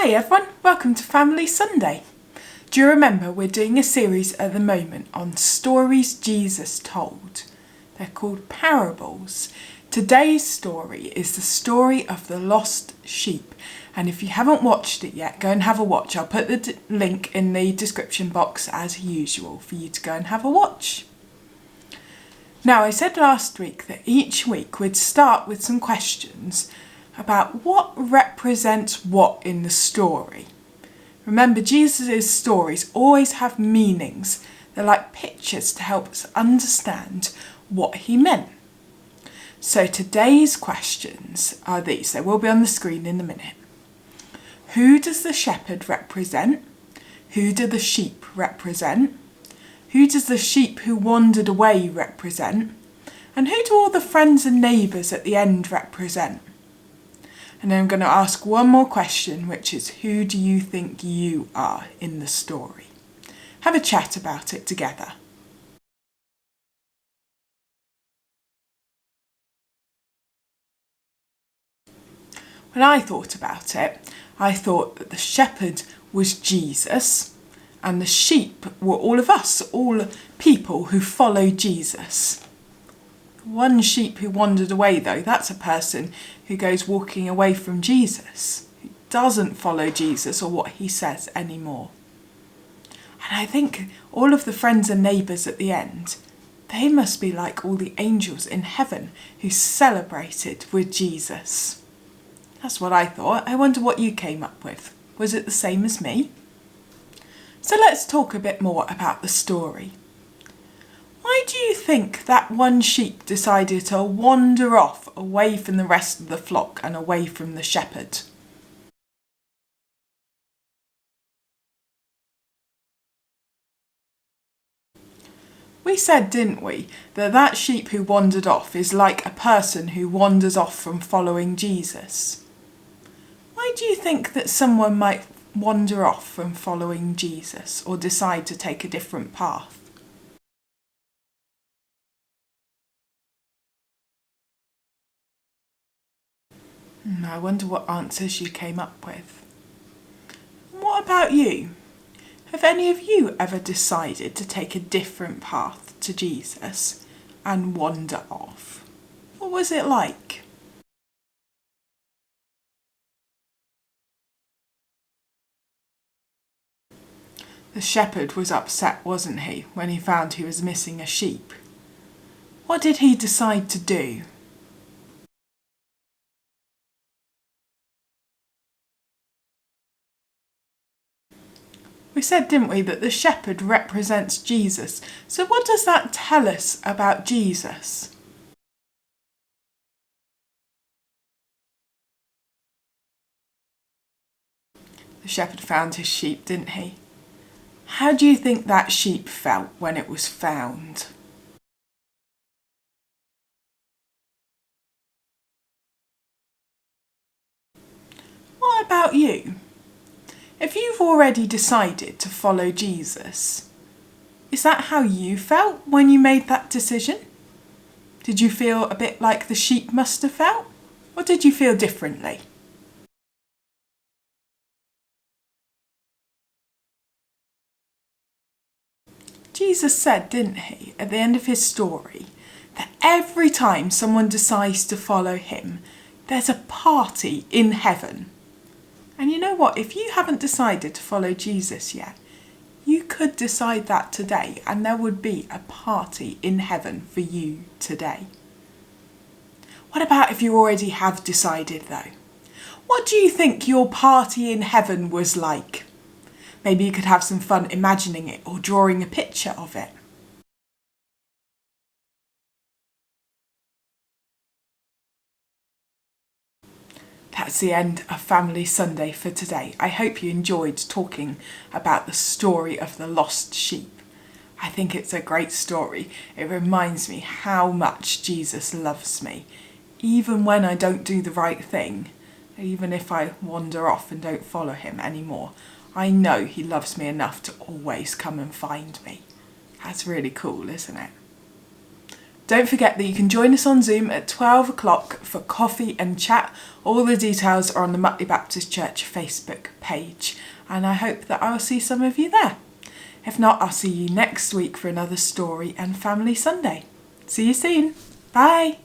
Hi everyone, welcome to Family Sunday. Do you remember we're doing a series at the moment on stories Jesus told? They're called parables. Today's story is the story of the lost sheep, and if you haven't watched it yet, go and have a watch. I'll put the link in the description box as usual for you to go and have a watch. Now, I said last week that each week we'd start with some questions about what represents what in the story. Remember, Jesus' stories always have meanings. They're like pictures to help us understand what he meant. So today's questions are these. They will be on the screen in a minute. Who does the shepherd represent? Who do the sheep represent? Who does the sheep who wandered away represent? And who do all the friends and neighbours at the end represent? And then I'm going to ask one more question, which is, who do you think you are in the story? Have a chat about it together. When I thought about it, I thought that the shepherd was Jesus and the sheep were all of us, all people who follow Jesus. One sheep who wandered away, though, that's a person who goes walking away from Jesus, who doesn't follow Jesus or what he says anymore. And I think all of the friends and neighbours at the end, they must be like all the angels in heaven who celebrated with Jesus. That's what I thought. I wonder what you came up with. Was it the same as me? So let's talk a bit more about the story. Why do you think that one sheep decided to wander off away from the rest of the flock and away from the shepherd? We said, didn't we, that sheep who wandered off is like a person who wanders off from following Jesus. Why do you think that someone might wander off from following Jesus or decide to take a different path? I wonder what answers you came up with. What about you? Have any of you ever decided to take a different path to Jesus and wander off? What was it like? The shepherd was upset, wasn't he, when he found he was missing a sheep? What did he decide to do? We said, didn't we, that the shepherd represents Jesus. So what does that tell us about Jesus? The shepherd found his sheep, didn't he? How do you think that sheep felt when it was found? What about you? If you've already decided to follow Jesus, is that how you felt when you made that decision? Did you feel a bit like the sheep must have felt? Or did you feel differently? Jesus said, didn't he, at the end of his story, that every time someone decides to follow him, there's a party in heaven. And you know what? If you haven't decided to follow Jesus yet, you could decide that today and there would be a party in heaven for you today. What about if you already have decided though? What do you think your party in heaven was like? Maybe you could have some fun imagining it or drawing a picture of it. That's the end of Family Sunday for today. I hope you enjoyed talking about the story of the lost sheep. I think it's a great story. It reminds me how much Jesus loves me. Even when I don't do the right thing, even if I wander off and don't follow him anymore, I know he loves me enough to always come and find me. That's really cool, isn't it? Don't forget that you can join us on Zoom at 12 o'clock for coffee and chat. All the details are on the Mutley Baptist Church Facebook page, and I hope that I will see some of you there. If not, I'll see you next week for another Story and Family Sunday. See you soon. Bye.